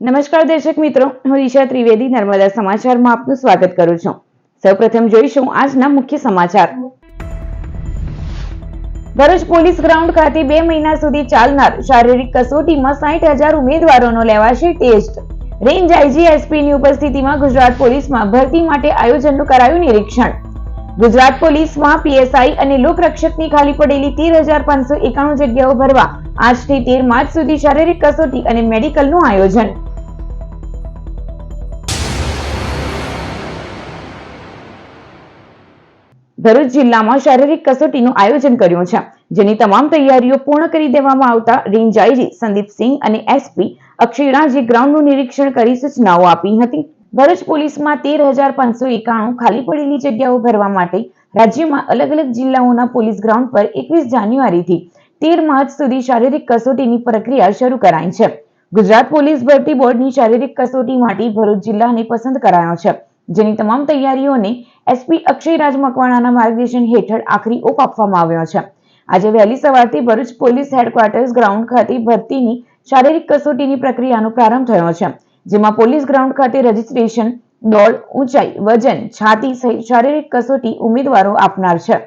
નમસ્કાર દર્શક મિત્રો, હું ઈશા ત્રિવેદી નર્મદા સમાચારમાં આપનું સ્વાગત કરું છું. સૌપ્રથમ જોઈશું આજના મુખ્ય સમાચાર. ભરૂચ પોલીસ ગ્રાઉન્ડ ખાતે 2 મહિના સુધી ચાલનાર શારીરિક કસોટીમાં 60,000 ઉમેદવારોનો લેવાશે ટેસ્ટ. રેન્જ આઈજી એસપીની ઉપસ્થિતિમાં ગુજરાત પોલીસમાં ભરતી માટે આયોજનનું કરાયું નિરીક્ષણ. ગુજરાત પોલીસમાં પીએસઆઈ અને લોકરક્ષકની ખાલી પડેલી 13,591 જગ્યાઓ ભરવા આજથી 13 માર્ચ સુધી શારીરિક કસોટી અને મેડિકલનું આયોજન. ભરૂચ જિલ્લામાં શારીરિક કસોટીનું આયોજન કર્યું છે, જેની તમામ તૈયારીઓ પૂર્ણ કરી દેવામાં આવતા રેન્જ આઈજી સંદીપસિંહ અને એસપી અક્ષયરાજે ગ્રાઉન્ડનું નિરીક્ષણ કરી સૂચનાઓ આપી હતી. ભરૂચ પોલીસમાં 13,591 ખાલી પડેલી જગ્યાઓ ભરવા માટે રાજ્યમાં અલગ અલગ જિલ્લાઓના પોલીસ ગ્રાઉન્ડ પર 21 જાન્યુઆરીથી 13 માર્ચ સુધી શારીરિક કસોટીની પ્રક્રિયા શરૂ કરાઈ છે. ગુજરાત પોલીસ ભરતી બોર્ડની શારીરિક કસોટી માટે ભરૂચ જિલ્લાને પસંદ કરાયો છે, જેની તમામ તૈયારીઓને એસપી અક્ષયરાજ મકવાણાના માર્ગદર્શન હેઠળ આખરી ઓપ આપવામાં આવ્યો છે. આજે વહેલી સવારથી ભરૂચ પોલીસ હેડક્વાર્ટર્સ ગ્રાઉન્ડ ખાતે ભરતીની શારીરિક કસોટીની પ્રક્રિયાનો પ્રારંભ થયો છે, જેમાં પોલીસ ગ્રાઉન્ડ ખાતે રજીસ્ટ્રેશન, દોડ, ઊંચાઈ, વજન, છાતી સહિત શારીરિક કસોટી ઉમેદવારો આપનાર છે.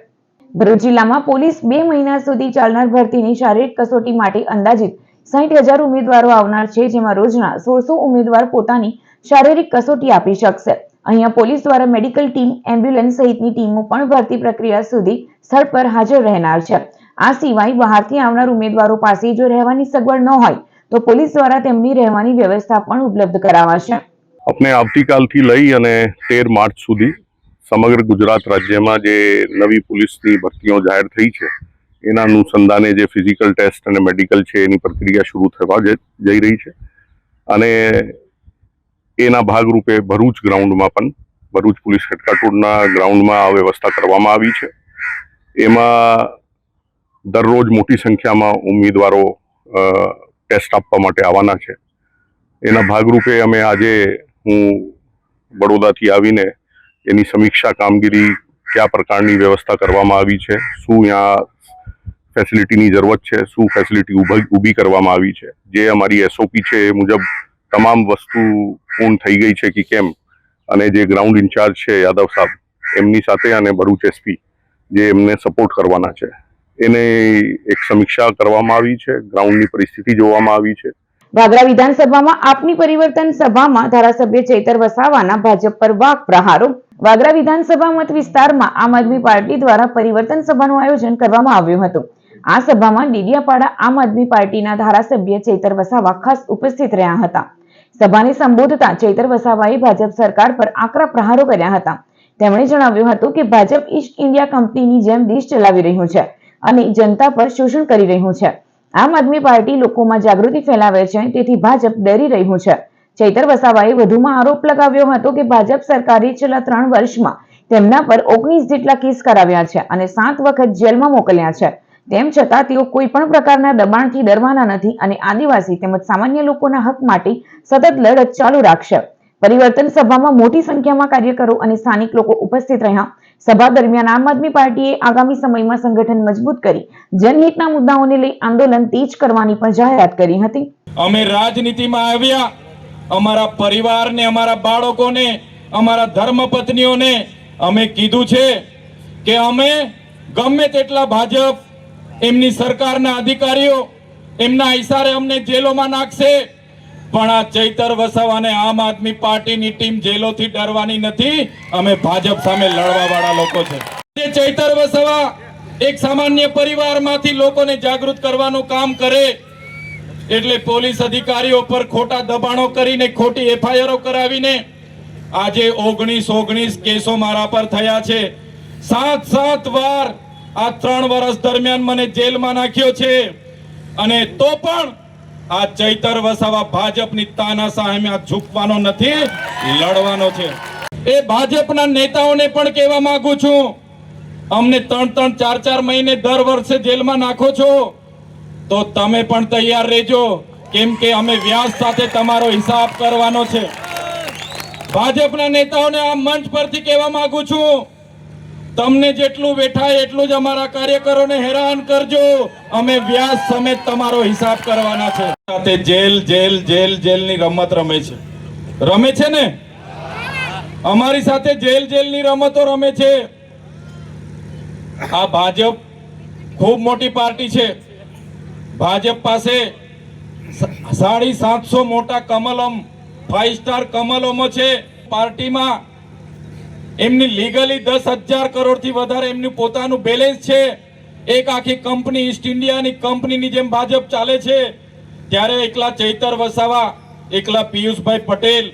ભરૂચ જિલ્લામાં પોલીસ 2 મહિના સુધી ચાલનાર ભરતીની શારીરિક કસોટી માટે અંદાજિત 60,000 ઉમેદવારો આવનાર છે, જેમાં રોજના 1600 ઉમેદવાર પોતાની શારીરિક કસોટી આપી શકશે. અહીંયા પોલીસ દ્વારા મેડિકલ ટીમ, એમ્બ્યુલન્સ સહિતની ટીમો પણ ભરતી પ્રક્રિયા સુધી સ્થળ પર હાજર રહેનાર છે. આ સિવાય બહારથી આવનાર ઉમેદવારો પાસે જો રહેવાની સગવડ ન હોય તો પોલીસ દ્વારા તેમની રહેવાની વ્યવસ્થા પણ ઉપલબ્ધ કરાવાશે. આપણે આવતીકાલથી લઈ અને 13 માર્ચ સુધી સમગ્ર ગુજરાત રાજ્યમાં જે નવી પોલીસની ભરતીઓ જાહેર થઈ છે એના અનુસંધાને જે ફિઝિકલ ટેસ્ટ અને મેડિકલ છે એની પ્રક્રિયા શરૂ થવા જઈ રહી છે. અને એના ભાગરૂપે ભરૂચ ગ્રાઉન્ડમાં પણ ભરૂચ પોલીસ હેડક્વાર્ટરના ગ્રાઉન્ડમાં આ વ્યવસ્થા કરવામાં આવી છે. એમાં દરરોજ મોટી સંખ્યામાં ઉમેદવારો ટેસ્ટ આપવા માટે આવવાના છે. એના ભાગરૂપે અમે આજે હું બરોડાથી આવીને એની સમીક્ષા કામગીરી, કયા પ્રકારની વ્યવસ્થા કરવામાં આવી છે, શું ત્યાં ફેસિલિટીની જરૂરત છે, શું ફેસિલિટી ઊભી કરવામાં આવી છે, જે અમારી એસઓપી છે એ મુજબ તમામ વસ્તુ પૂર્ણ થઈ ગઈ છે કે કેમ, અને જે ગ્રાઉન્ડ ઇન્ચાર્જ છે યાદવ સાહેબ એમની સાથે અને ભરૂચ એસપી જે એમને સપોર્ટ કરવાના છે એને એક સમીક્ષા કરવામાં આવી છે. ગ્રાઉન્ડની પરિસ્થિતિ જોવામાં આવી છે. વાગરા વિધાનસભામાં આપની પરિવર્તન સભામાં ધારાસભ્ય ચૈતર વસાવાના ભાજપ પર વાક પ્રહારો. વાગરા વિધાનસભા મત વિસ્તારમાં આમ આદમી પાર્ટી દ્વારા પરિવર્તન સભાનું આયોજન કરવામાં આવ્યું હતું. આ સભામાં ડેડિયાપાડા આમ આદમી પાર્ટીના ધારાસભ્ય ચૈતર વસાવા ખાસ ઉપસ્થિત રહ્યા હતા. સભાને સંબોધતા ચૈતર વસાવાએ ભાજપ સરકાર પર આકરા પ્રહારો કર્યા હતા. તેમણે જણાવ્યું હતું કે ભાજપ ઈસ્ટ ઇન્ડિયા કંપનીની જેમ દેશ ચલાવી રહ્યું છે અને જનતા પર શોષણ કરી રહ્યું છે. આમ આદમી પાર્ટી લોકોમાં જાગૃતિ ફેલાવે છે, તેથી ભાજપ ડરી રહ્યું છે. ચૈતર વસાવાએ વધુમાં આરોપ લગાવ્યો હતો કે ભાજપ સરકારે છેલ્લા 3 વર્ષમાં તેમના પર 19 જેટલા કેસ કરાવ્યા છે અને 7 વખત જેલમાં મોકલ્યા છે. તેમ છતાં તેઓ કોઈ પણ પ્રકારના દબાણથી ડરવાના નથી અને આદિવાસી તેમજ સામાન્ય લોકોના હક માટે સતત લડત ચાલુ રાખશે. પરિવર્તન સભામાં મોટી સંખ્યામાં કાર્યકરો અને સ્થાનિક લોકો ઉપસ્થિત રહ્યા. સભા દરમિયાન આમ આદમી પાર્ટીએ આગામી સમયમાં સંગઠન મજબૂત કરી જનહિતના મુદ્દાઓને લઈ આંદોલન તેજ કરવાની પણ જાહેરાત કરી હતી. અમે રાજનીતિમાં આવ્યા અમારા પરિવારને, અમારા બાળકોને, અમારા ધર્મપત્નીઓને અમે કીધું છે કે અમે ગમે તેટલા ભાજપ એમની સરકારના અધિકારીઓ એમના ઈશારે અમને જેલોમાં નાખશે, પણ આ ચૈતર વસાવાને આમ આદમી પાર્ટીની ટીમ જેલોથી ડરવાની નથી. અમે ભાજપ સામે લડવા વાળા લોકો છે. ચૈતર વસાવા એક સામાન્ય પરિવારમાંથી લોકોને જાગૃત કરવાનું કામ કરે એટલે પોલીસ અધિકારીઓ પર ખોટા દબાણો કરીને, ખોટી એફઆઈઆરો કરાવીને આજે 19 કેસો મારા પર થયા છે. 7 વાર આ 3 વર્ષ દરમિયાન મને જેલમાં નાખ્યો છે. અને તો પણ આ ચૈતર વસાવા ભાજપની તાનાશાહી સામે ઝૂકવાનો નથી, લડવાનો છે. એ ભાજપના નેતાઓને પણ કહેવા માંગુ છું, અમને 3-3, 4-4 મહિને દર વર્ષે જેલમાં નાખો છો તો તમે પણ તૈયાર રહેજો, કેમ કે અમે વ્યાસ સાથે તમારો હિસાબ કરવાનો છે. ભાજપના નેતાઓને આ મંચ પરથી કહેવા માંગુ છું તમને જેટલું બેઠાય એટલું જ અમારા કાર્યકરોને હેરાન કરજો. અમે વ્યાજ સમેત તમારો હિસાબ કરવાના છે. સાથે જેલ જેલ જેલ જેલની રમત રમે છે ને, અમારી સાથે જેલ જેલની રમતો રમે છે. આ ભાજપ ખૂબ મોટી પાર્ટી છે. ભાજપ પાસે 750 મોટા કમલમ 5 સ્ટાર કમલમો છે. પાર્ટીમાં એમની લીગલી 10,000 કરોડથી વધારે એમનું પોતાનું બેલેન્સ છે. એક આખી કંપની ઈસ્ટ ઇન્ડિયાની કંપનીની જેમ ભાજપ ચાલે છે. ત્યારે એકલા ચૈતર વસાવા, એકલા પિયુષભાઈ પટેલ,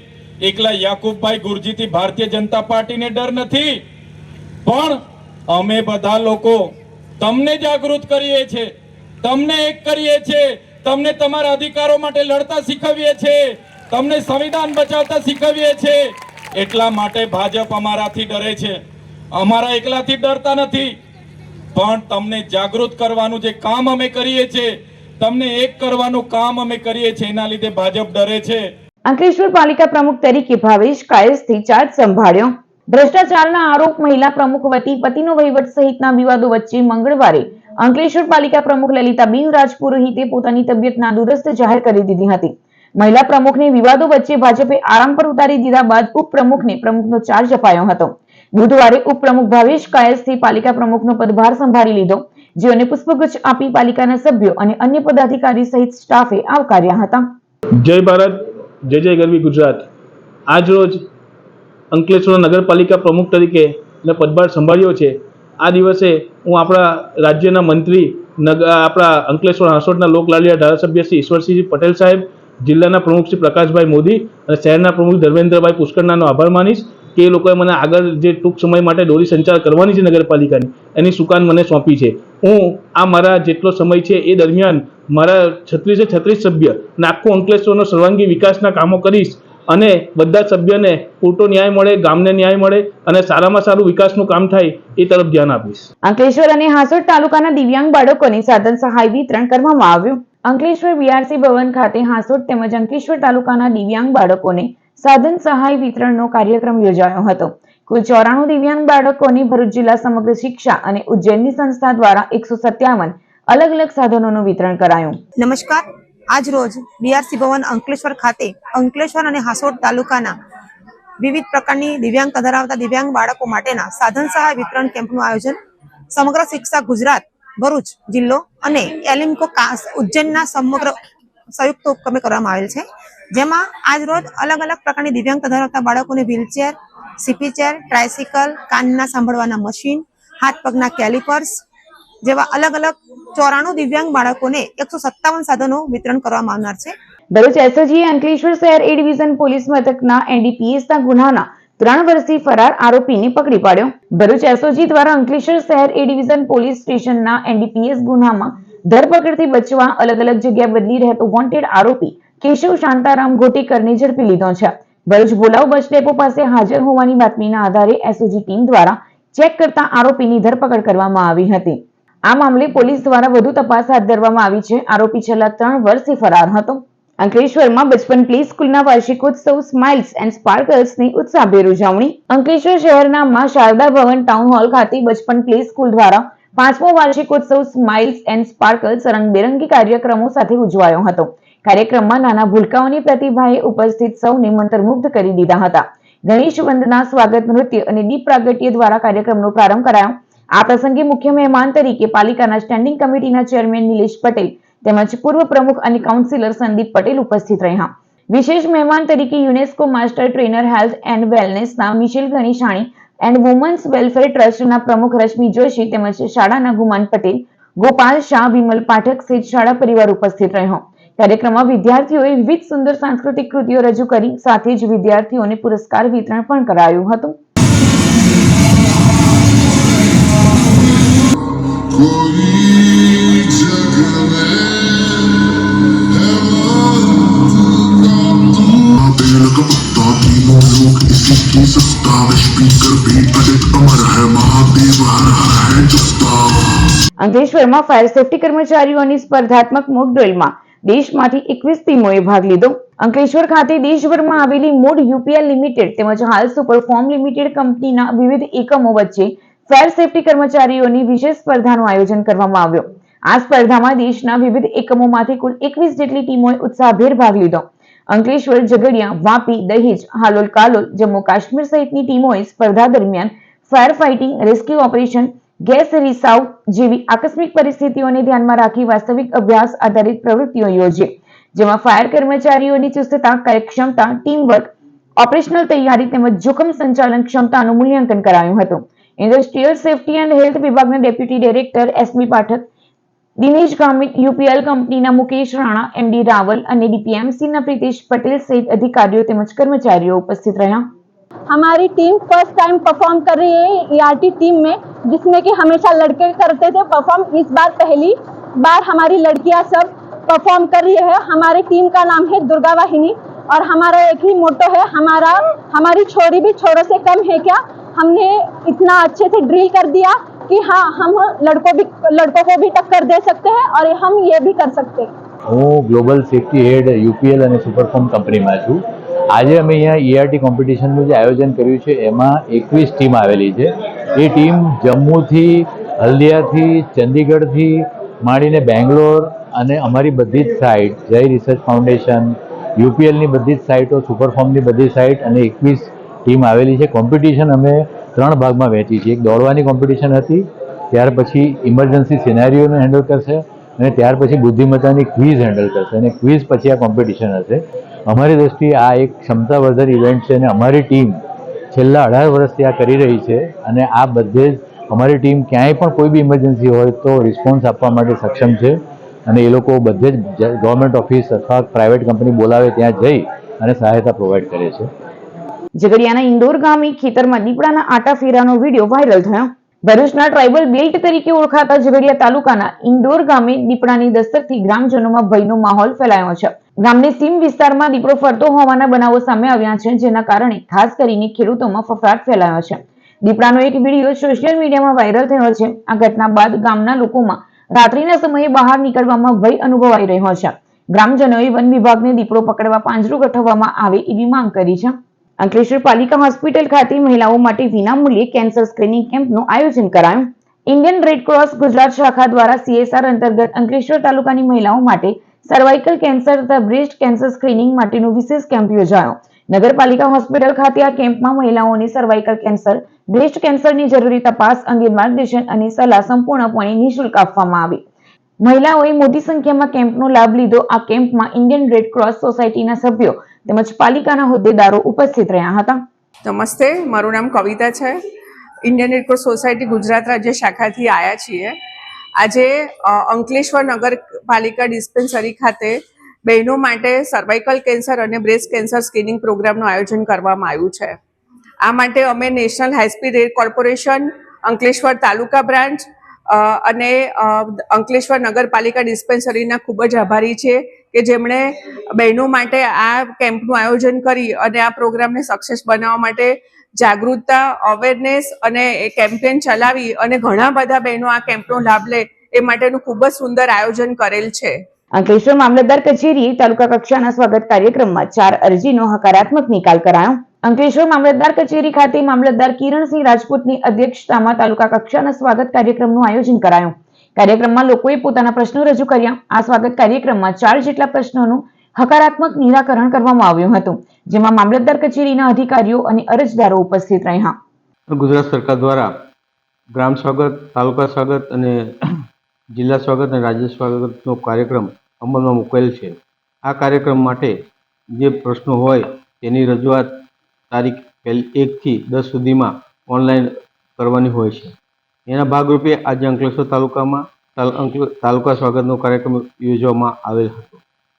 એકલા યાકુબભાઈ ગુરજીથી ભારતીય જનતા પાર્ટીને ડર નથી. પણ અમે બધા લોકો તમને જાગૃત કરીએ છીએ, તમને એક કરીએ છીએ, તમને તમારા અધિકારો માટે લડતા શીખવીએ છીએ, તમને સંવિધાન બચાવતા શીખવીએ છીએ. એટલા માટે ભાજપ અમારાથી ડરે છે. અમારા એકલાથી ડરતા નથી, પણ તમને જાગૃત કરવાનું જે કામ અમે કરીએ છીએ, તમને એક કરવાનું કામ અમે કરીએ છીએ, એના લીધે ભાજપ ડરે છે. અંકલેશ્વર પાલિકા પ્રમુખ તરીકે ભાવેશ કાયસ્થથી ચાર્જ સંભાળ્યો. ભ્રષ્ટાચારના આરોપ મહિલા પ્રમુખ વતી પતિનો વહીવટ સહિતના વિવાદો વચ્ચે મંગળવારે અંકલેશ્વર પાલિકા પ્રમુખ લલિતાબેન રાજપુરોહિતે પોતાની તબિયત નાદુરસ્ત જાહેર કરી દીધી હતી. મહિલા પ્રમુખને વિવાદો વચ્ચે ભાજપે આરામ પર ઉતારી દીધા બાદ ઉપપ્રમુખને પ્રમુખનો ચાર્જ અપાયો હતો. બુધવારે ઉપપ્રમુખ ભાવેશ કાયસ્થથી પાલિકા પ્રમુખનો પદભાર સંભાળી લીધો, જેઓને પુષ્પગુચ્છ આપી પાલિકાના સભ્યો અને અન્ય પદાધિકારી સહિત સ્ટાફે આવકાર્યા હતા. જય ભારત, જય જય ગરવી ગુજરાત. આજ રોજ અંકલેશ્વર નગરપાલિકા પ્રમુખ તરીકે મેં પદભાર સંભાળ્યો છે. આ દિવસે હું આપણા રાજ્યના મંત્રી, આપણા અંકલેશ્વર હાંસોટના લોકલાડીલા ધારાસભ્ય શ્રી ઈશ્વરસિંહ પટેલ સાહેબ, જિલ્લાના પ્રમુખ શ્રી પ્રકાશભાઈ મોદી અને શહેરના પ્રમુખ ધર્મેન્દ્રભાઈ પુષ્કરનાનો આભાર માનીશ કે એ લોકોએ મને આગળ જે ટૂંક સમય માટે દોરી સંચાર કરવાની છે નગરપાલિકાની, એની સુકાન મને સોંપી છે. હું આ મારા જેટલો સમય છે એ દરમિયાન મારા 36 સભ્ય અને આખું અંકલેશ્વરનો સર્વાંગી વિકાસના કામો કરીશ અને બધા સભ્યને પૂરતો ન્યાય મળે, ગામને ન્યાય મળે અને સારામાં સારું વિકાસનું કામ થાય એ તરફ ધ્યાન આપીશ. અંકલેશ્વર અને હાંસોટ તાલુકાના દિવ્યાંગ બાળકોને સાધન સહાય વિતરણ કરવામાં આવ્યું. અંકલેશ્વર બીઆરસી ભવન ખાતે હાંસોટ તેમજ અંકલેશ્વર તાલુકાના દિવ્યાંગ બાળકોને સાધન સહાય વિતરણનો કાર્યક્રમ યોજાયો હતો. કુલ 94 દિવ્યાંગ બાળકોને ભરૂચ જિલ્લા સમગ્ર શિક્ષા અને ઉજ્જૈનની સંસ્થા દ્વારા 157 અલગ અલગ સાધનોનું વિતરણ કરાયું. નમસ્કાર. આજ રોજ બીઆરસી ભવન અંકલેશ્વર ખાતે અંકલેશ્વર અને હાંસોટ તાલુકાના વિવિધ પ્રકારની દિવ્યાંગતા ધરાવતા દિવ્યાંગ બાળકો માટેના સાધન સહાય વિતરણ કેમ્પનું આયોજન સમગ્ર શિક્ષા ગુજરાત, ભરૂચ જિલ્લો અને એલિમ્કો ઉજ્જૈનના સમગ્ર સંયુક્ત ઉપક્રમે કરવામાં આવેલ છે. જેમાં આજ રોજ અલગ અલગ પ્રકારની દિવ્યાંગતા ધરાવતા બાળકોને વ્હીલચેર, સીપી ચેર, ટ્રાયસિકલ, કાનના સાંભળવાના મશીન, હાથ પગના કેલિપર્સ જેવા અલગ અલગ 94 દિવ્યાંગ બાળકોને 157 સાધનો વિતરણ કરવામાં આવનાર છે. ભરૂચ એસઓજીએ અંકલેશ્વર શહેર એ ડિવિઝન પોલીસ મથકના એનડીપીએસના ગુનાના 3 વર્ષથી ફરાર આરોપીને પકડી પાડ્યો. ભરૂચ એસઓજી દ્વારા અંકલેશ્વર શહેર એ ડિવિઝન પોલીસ સ્ટેશનના એનડીપીએસ ગુનામાં ધરપકડથી બચવા અલગ અલગ જગ્યા બદલી રહેતો વોન્ટેડ આરોપી કેશવ શાંતારામ ઘોટીકરને ઝડપી લીધો છે. ભરૂચ બોલાવ બસ ડેપો પાસે હાજર હોવાની બાતમીના આધારે એસઓજી ટીમ દ્વારા ચેક કરતા આરોપીની ધરપકડ કરવામાં આવી હતી. આ મામલે પોલીસ દ્વારા વધુ તપાસ હાથ ધરવામાં આવી છે. આરોપી છેલ્લા 3 વર્ષથી ફરાર હતો. અંકલેશ્વરમાં બચપન પ્લે સ્કૂલના વાર્ષિકોત્સવ સ્માઇલ્સ એન્ડ સ્પાર્કલ્સની ઉત્સાહભેર ઉજવણી. અંકલેશ્વર શહેરના માં શારદા ભવન ટાઉન હોલ ખાતે બચપન પ્લે સ્કૂલ દ્વારા 5મો વાર્ષિકોત્સવ સ્માઇલ્સ એન્ડ સ્પાર્કલ્સ રંગબેરંગી કાર્યક્રમો સાથે ઉજવાયો હતો. કાર્યક્રમમાં નાના ભૂલકાઓની પ્રતિભાએ ઉપસ્થિત સૌને મંત્રમુગ્ધ કરી દીધા હતા. ગણેશ વંદના, સ્વાગત નૃત્ય અને દીપ પ્રાગટ્ય દ્વારા કાર્યક્રમનો પ્રારંભ કરાયો. આ પ્રસંગે મુખ્ય મહેમાન તરીકે પાલિકાના સ્ટેન્ડિંગ કમિટીના ચેરમેન નિલેશ પટેલ તેમજ પૂર્વ પ્રમુખ અને કાઉન્સિલર સંદીપ પટેલ ઉપસ્થિત રહ્યા. વિશેષ મહેમાન તરીકે UNESCO master trainer health and વેલનેસના Michelle Ganeshani and women's welfare ટ્રસ્ટના પ્રમુખ રશ્મિ જોશી તેમજ શાળાના ગુમાન પટેલ, ગોપાલ શાહ, વિમલ પાઠક સહિત શાળા પરિવાર ઉપસ્થિત રહ્યો. કાર્યક્રમમાં વિદ્યાર્થીઓએ વિવિધ સુંદર સાંસ્કૃતિક કૃતિઓ રજૂ કરી સાથે જ વિદ્યાર્થીઓને પુરસ્કાર વિતરણ પણ કરાયું હતું. અંકલેશ્વરમાં ફાયર સેફટી કર્મચારીઓની સ્પર્ધાત્મક મોક ડ્રીલમાં દેશમાંથી 21 ટીમોએ ભાગ લીધો. અંકલેશ્વર ખાતે દેશભરમાં આવેલી મૂડ યુપીએલ લિમિટેડ તેમજ હાલ સુપરફોર્મ લિમિટેડ કંપનીના વિવિધ એકમો વચ્ચે ફાયર સેફટી કર્મચારીઓની વિશેષ સ્પર્ધાનું આયોજન કરવામાં આવ્યું. આ સ્પર્ધામાં દેશના વિવિધ એકમોમાંથી કુલ 21 જેટલી ટીમોએ ઉત્સાહભેર ભાગ લીધો. અંકલેશ્વર, ઝઘડિયા, વાપી, દહેજ, હાલોલ, કાલોલ, જમ્મુ કાશ્મીર સહિતની ટીમોએ સ્પર્ધા દરમિયાન fire fighting, rescue operation, gas રિસાવ જેવી આકસ્મિક પરિસ્થિતિઓને ધ્યાનમાં રાખી વાસ્તવિક અભ્યાસ આધારિત પ્રવૃત્તિઓ યોજી, જેમાં ફાયર કર્મચારીઓની ચુસ્તતા, કાર્યક્ષમતા, ટીમવર્ક, ઓપરેશનલ તૈયારી તેમજ જોખમ સંચાલન ક્ષમતાનું મૂલ્યાંકન કરાયું હતું. ઇન્ડસ્ટ્રીયલ સેફટી એન્ડ હેલ્થ વિભાગના deputy director SB Pathak, Dinesh Gamit, UPL કંપનીના મુકેશ રાણા, એમડી રાવલ અને ડીપીએમસીના પ્રીતેશ પટેલ સહિત अधिकारियों તેમજ कर्मचारियों उपस्थित रहा. हमारी टीम फर्स्ट टाइम परफॉर्म कर रही है ईआरटी टीम में, जिसमें कि हमेशा लड़के करते थे परफॉर्म. इस बार पहली बार हमारी लड़कियां सब परफॉर्म कर रही है. हमारी टीम का नाम है दुर्गा वाहिनी और हमारा एक ही मोटो है, हमारी छोरी भी छोरों से कम है क्या. हमने इतना अच्छे से ड्रिल कर दिया कि हाँ, हम लड़कों को भी टक्कर दे सकते हैं और हम ये भी कर सकते हैं. હું ગ્લોબલ સેફ્ટી હેડ યુપીએલ અને સુપરફોર્મ કંપનીમાં છું. આજે અમે અહીંયા ઈઆરટી કોમ્પિટિશનનું જે આયોજન કર્યું છે એમાં 21 ટીમ આવેલી છે. એ ટીમ જમ્મુથી, હલ્દિયાથી, ચંદીગઢથી માંડીને બેંગ્લોર અને અમારી બધી જ સાઇટ, જય રિસર્ચ ફાઉન્ડેશન, યુપીએલની બધી જ સાઇટો, સુપરફોર્મની બધી સાઇટ અને 21 ટીમ આવેલી છે. કોમ્પિટિશન અમે 3 ભાગમાં વહેંચી છે. એક દોડવાની કોમ્પિટિશન હતી, ત્યાર પછી ઇમરજન્સી સિનેરીઓને હેન્ડલ કરશે અને ત્યાર પછી બુદ્ધિમત્તાની ક્વિઝ હેન્ડલ કરશે અને ક્વિઝ પછી આ કોમ્પિટિશન હશે. અમારી દ્રષ્ટિએ આ એક ક્ષમતાવર્ધન ઇવેન્ટ છે અને અમારી ટીમ છેલ્લા 18 વર્ષથી આ કરી રહી છે અને આ બધે જ અમારી ટીમ ક્યાંય પણ કોઈ બી ઇમરજન્સી હોય તો રિસ્પોન્સ આપવા માટે સક્ષમ છે અને એ લોકો બધે જ ગવર્મેન્ટ ઓફિસ અથવા પ્રાઇવેટ કંપની બોલાવે ત્યાં જઈ અને સહાયતા પ્રોવાઈડ કરે છે. ઝઘડિયાના ઇન્દોર ગામે ખેતરમાં દીપડાના આટા ફેરાનો વિડીયો વાયરલ થયો. ભરૂચના ટ્રાઇબલ બેલ્ટ તરીકે ઓળખાતા ઝઘડિયા તાલુકાના ઇન્દોર ગામે દીપડાની દસ્તકથી ગ્રામજનોમાં ભયનો માહોલ ફેલાયો છે. ગામની સીમ વિસ્તારમાં દીપડો ફરતો હોવાના બનાવો સામે આવ્યા છે, જેના કારણે ખાસ કરીને ખેડૂતોમાં ફફડાટ ફેલાયો છે. દીપડાનો એક વિડીયો સોશિયલ મીડિયામાં વાયરલ થયો છે. આ ઘટના બાદ ગામના લોકોમાં રાત્રિના સમયે બહાર નીકળવામાં ભય અનુભવાઈ રહ્યો છે. ગ્રામજનોએ વન વિભાગને દીપડો પકડવા પાંજરું ગોઠવવામાં આવે એવી માંગ કરી છે. અંકલેશ્વર પાલિકા હોસ્પિટલ ખાતે મહિલાઓ માટે વિનામૂલ્યે કેન્સર સ્ક્રીનિંગ કેમ્પનું આયોજન કરાયું. ઇન્ડિયન રેડક્રોસ ગુજરાત શાખા દ્વારા CSR અંતર્ગત અંકલેશ્વર તાલુકાની મહિલાઓ માટે સર્વાઇકલ કેન્સર તથા બ્રેસ્ટ કેન્સર સ્ક્રીનિંગ માટેનો વિશેષ કેમ્પ યોજાયો. નગરપાલિકા હોસ્પિટલ ખાતે આ કેમ્પમાં મહિલાઓને સર્વાઇકલ કેન્સર, બ્રેસ્ટ કેન્સરની જરૂરી તપાસ અંગે માર્ગદર્શન અને સલાહ સંપૂર્ણપણે નિઃશુલ્ક આપવામાં આવી. મહિલાઓએ મોટી સંખ્યામાં કેમ્પનો લાભ લીધો. આ કેમ્પમાં ઇન્ડિયન રેડક્રોસ સોસાયટીના સભ્યો તેમજ પાલિકાના હોદ્દેદારો ઉપસ્થિત રહ્યા હતા. નમસ્તે, મારું નામ કવિતા છે. ઇન્ડિયન રેડક્રોસ સોસાયટી ગુજરાત રાજ્ય શાખાથી આવ્યા છીએ. આજે અંકલેશ્વર નગરપાલિકા ડિસ્પેન્સરી ખાતે બહેનો માટે સર્વાઇકલ કેન્સર અને બ્રેસ્ટ કેન્સર સ્ક્રીનિંગ પ્રોગ્રામનું આયોજન કરવામાં આવ્યું છે. આ માટે અમે national high speed rail corporation, Ankleshwar taluka branch અને અંકલેશ્વર નગરપાલિકા ડિસ્પેન્સરીના ખૂબ જ આભારી છીએ કે જેમણે બહેનો માટે આ કેમ્પનું આયોજન કરી અને આ પ્રોગ્રામને સક્સેસ બનાવવા માટે જાગૃતતા, અવેરનેસ અને કેમ્પેન ચલાવી અને ઘણા બધા બહેનો આ કેમ્પનો લાભ લે એ માટેનું ખૂબ જ સુંદર આયોજન કરેલ છે. અંકલેશ્વર મામલતદાર કચેરીએ તાલુકા કક્ષાના સ્વાગત કાર્યક્રમમાં 4 અરજીનો હકારાત્મક નિકાલ કરાયો. અંકલેશ્વર મામલતદાર કચેરી ખાતે મામલતદાર કિરણસિંહ રાજપૂતની અધ્યક્ષતામાં તાલુકા કક્ષાના સ્વાગત કાર્યક્રમનું આયોજન કરાયું. કાર્યક્રમમાં લોકોએ પોતાના પ્રશ્નો રજૂ કર્યા. આ સ્વાગત કાર્યક્રમમાં 4 જેટલા પ્રશ્નોનું હકારાત્મક નિરાકરણ કરવામાં આવ્યું હતું, જેમાં મામલતદાર કચેરીના અધિકારીઓ અને અરજદારો ઉપસ્થિત રહ્યા. ગુજરાત સરકાર દ્વારા ગ્રામ સ્વાગત, તાલુકા સ્વાગત અને જિલ્લા સ્વાગત અને રાજ્ય સ્વાગતનો કાર્યક્રમ અમલમાં મૂકેલ છે. આ કાર્યક્રમ માટે જે પ્રશ્નો હોય તેની રજૂઆત તારીખ 1 થી 10 સુધીમાં ઓનલાઈન કરવાની હોય છે. એના ભાગરૂપે આજે અંકલેશ્વર તાલુકામાં તાલુકા સ્વાગતનો કાર્યક્રમ યોજવામાં આવેલ હતો.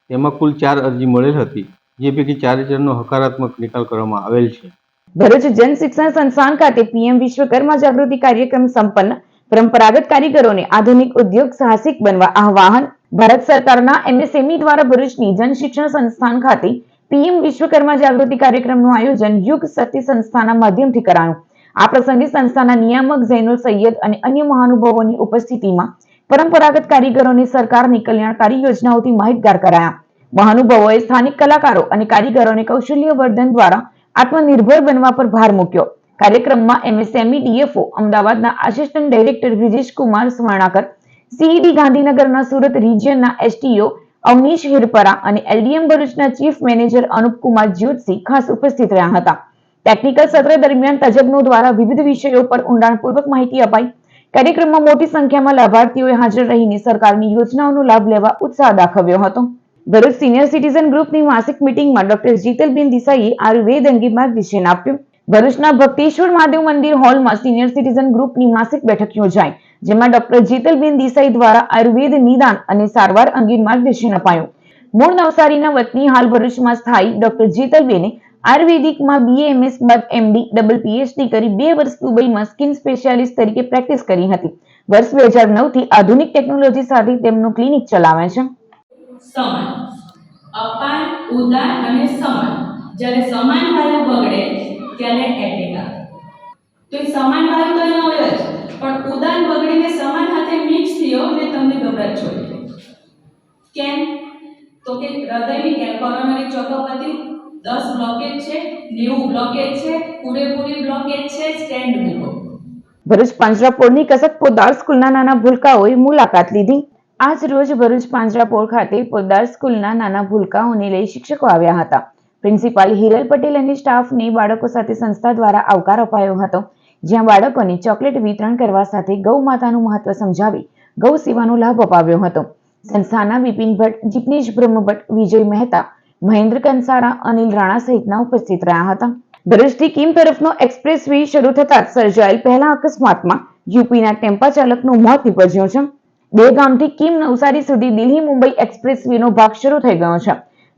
તેમાં કુલ 4 અરજી મળેલ હતી, જે પૈકી 4 જણનો હકારાત્મક નિકાલ કરવામાં આવેલ છે. ભરૂચ જન શિક્ષણ સંસ્થાન ખાતે PM વિશ્વકર્મા જાગૃતિ કાર્યક્રમ સંપન્ન. પરંપરાગત કારીગરોને આધુનિક ઉદ્યોગ સાહસિક બનવા આહ્વાન. ભારત સરકારના MSME દ્વારા ભરૂચની જન શિક્ષણ સંસ્થાન ખાતે PM વિશ્વકર્મા જાગૃતિ કાર્યક્રમનું આયોજન યુગ શક્તિ સંસ્થાના માધ્યમથી કરાયું. આ પ્રસંગે સંસ્થાના નિયામક ઝૈનુલ સૈયદ અને અન્ય મહાનુભાવોની ઉપસ્થિતિમાં પરંપરાગત કારીગરોને સરકારની કલ્યાણકારી યોજનાઓથી માહિતગાર કરાયા. મહાનુભાવોએ સ્થાનિક કલાકારો અને કારીગરોને કૌશલ્ય વર્ધન દ્વારા આત્મનિર્ભર બનવા પર ભાર મૂક્યો. કાર્યક્રમમાં એમએસએમઈ ડીએફઓ અમદાવાદના assistant director Brijesh Kumar Swarnakar, CED ગાંધીનગરના સુરત રિજિયનના એસટીઓ અવનીશ હિરપરા અને એલડીએમ ભરૂચના ચીફ મેનેજર અનુપકુમાર જ્યોતિસિંહ ખાસ ઉપસ્થિત રહ્યા હતા. ટેકનિકલ સત્ર દરમિયાન તજજ્ઞો દ્વારા વિવિધ વિષયો પર ઊંડાણપૂર્વક માહિતી અપાઈ. કાર્યક્રમમાં મોટી સંખ્યામાં લાભાર્થીઓએ હાજર રહીને સરકારની યોજનાઓનો લાભ લેવા ઉત્સાહ દાખવ્યો હતો. ભરૂચ સિનિયર સિટીઝન ગ્રુપની માસિક મીટિંગમાં ડોક્ટર જીતલબેન દેસાઈએ આયુર્વેદ અંગે માર્ગદર્શન આપ્યું. ભરૂચના ભક્તેશ્વર મહાદેવ મંદિર હોલમાં સિનિયર સિટીઝન ગ્રુપની માસિક બેઠક યોજાઈ, જેમાં ડોક્ટર જીતલબેન દેસાઈ દ્વારા આયુર્વેદ નિદાન અને સારવાર અંગે માર્ગદર્શન અપાયું. મૂળ નવસારીના વતની હાલ ભરૂચમાં સ્થાયી ડોક્ટર જીતલબેને આયુર્વેદિકમાં BAMS બાદ MD ડબલ PhD કરી 2 વર્ષ દુબઈમાં સ્કિન સ્પેશિયાલિસ્ટ તરીકે પ્રેક્ટિસ કરી હતી. વર્ષ 2009 થી આધુનિક ટેકનોલોજી સાથે તેમનું ક્લિનિક ચલાવે છે. સમાન અપાન ઉદાન અને સમાન, જ્યારે સમાન વાયુ બગડે ત્યારે એટેક આવે. તો એ સમાન વાયુ તો ન હોય જ, પણ ઉદાન બગડીને સમાન સાથે મિક્સ થયો અને તમને ગભરાટ છોડી. કેમ? તો કે હૃદયની કેમ કોરોનરી ચોકઅપ હતી, 10 બ્લોકેજ છે, 90 બ્લોકેજ છે, પૂરેપૂરી બ્લોકેજ છે, સ્ટેન્ડ મૂકો. ભરૂચ પાંજરાપોળની કસક પોદાર સ્કૂલના નાના ભૂલકાઓએ મુલાકાત લીધી. આજ રોજ ભરૂચ પાંજરાપોળ ખાતે પોદાર સ્કૂલના નાના ભૂલકાઓને લઈ શિક્ષકો આવ્યા હતા. પ્રિન્સિપાલ હિરલ પટેલ અને સ્ટાફને બાળકો સાથે સંસ્થા દ્વારા આવકાર અપાયો હતો, જ્યાં બાળકોને ચોકલેટ વિતરણ કરવા સાથે ગૌ માતાનું મહત્વ સમજાવી ગૌ સેવાનો લાભ અપાવ્યો હતો. સંસ્થાના બિપિન ભટ્ટ, જીગ્નેશ બ્રહ્મભટ્ટ, વિજય મહેતા, મહેન્દ્ર કંસારા, અનિલ રાણા સહિતના ઉપસ્થિત રહ્યા હતા. ભરૂચથી કીમ તરફનો એક્સપ્રેસ વે શરૂ થતા સર્જાયેલ પહેલા અકસ્માતમાં યુપીના ટેમ્પા ચાલકનું મોત નીપજ્યું છે. 2 ગામથી કીમ નવસારી સુધી દિલ્હી મુંબઈ એક્સપ્રેસ વેનો ભાગ શરૂ થઈ ગયો છે,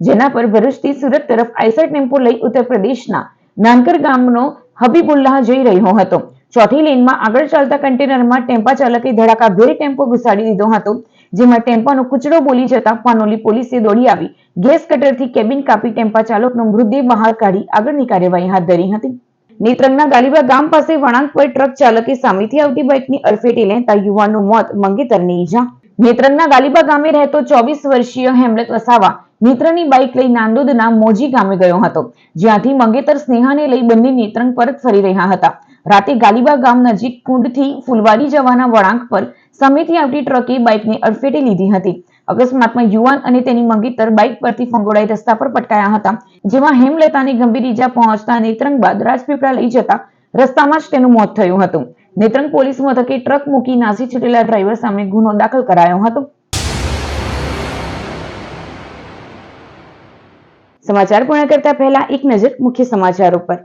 જેના પર ભરૂચથી સુરત તરફ આઈસર ટેમ્પો લઈ ઉત્તર પ્રદેશના નાનકર ગામનો હબીબુલ્લાહ જઈ રહ્યો હતો. ચોથી લેનમાં આગળ ચાલતા કન્ટેનરમાં ટેમ્પા ચાલકે ધડાકાભેર ટેમ્પો ઘુસાડી દીધો હતો, જેમાં ટેમ્પાનો કૂચડો બોલી જતા પાનોલી પોલીસે દોડી આવી ગેસ કટરથી કેબિન કાપી ટેમ્પા ચાલકનો મૃતદેહ બહાર કાઢી આગળની કાર્યવાહી હાથ ધરી હતી. નેત્રંગના ગાલીબા ગામ પાસે વળાંક પર ટ્રક ચાલકે સામેથી આવતી બાઇકની અડફેટે લેતા યુવાનનું મોત, મંગેતરની ઈજા. નેત્રંગના ગાલીબા ગામે રહેતો 24 વર્ષીય હેમલત વસાવા નેત્રની બાઇક લઈ નાંદોદના મોજી ગામે ગયો હતો, જ્યાંથી મંગેતર સ્નેહાને લઈ બંને નેત્રંગ પરત ફરી રહ્યા હતા. રાતે ગાલીબા ગામ નજીક કુંડથી ફુલવાડી જવાના વળાંક પર સામેથી આવતી ટ્રકે બાઇકને અડફેટે લીધી હતી. અકસ્માતમાં યુવાન અને તેની મંગેતર બાઇક પરથી ફંગોળાઈ રસ્તા પર પટકાયા હતા, જેમાં હેમલતાને ગંભીર ઈજા પહોંચતા નેત્રંગ બાદ રાજપીપળા લઈ જતા રસ્તામાં જ તેનું મોત થયું હતું. નેત્રંગ પોલીસ મથકે ટ્રક મૂકી નાસી છૂટેલા ડ્રાઈવર સામે ગુનો દાખલ કરાયો હતો. સમાચાર પૂર્ણ કરતા પહેલા એક નજર મુખ્ય સમાચારો પર.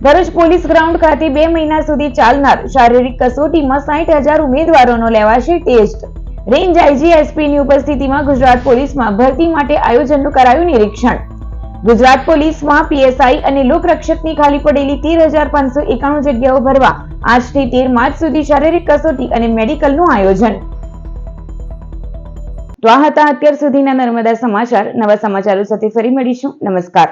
ભરૂચ પોલીસ ગ્રાઉન્ડ ખાતે 2 મહિના સુધી ચાલનાર શારીરિક કસોટીમાં 60,000 ઉમેદવારોનો લેવાશે ટેસ્ટ. રેન્જ આઈજી એસપીની ઉપસ્થિતિમાં ગુજરાત પોલીસમાં ભરતી માટે આયોજનનું કરાયું નિરીક્ષણ. ગુજરાત પોલીસમાં પીએસઆઈ અને લોકરક્ષકની ખાલી પડેલી 13,591 જગ્યાઓ ભરવા આજથી 13 માર્ચ સુધી શારીરિક કસોટી અને મેડિકલનું આયોજન. તો આ હતા અત્યાર સુધીના નર્મદા સમાચાર. નવા સમાચારો સાથે ફરી મળીશું. નમસ્કાર.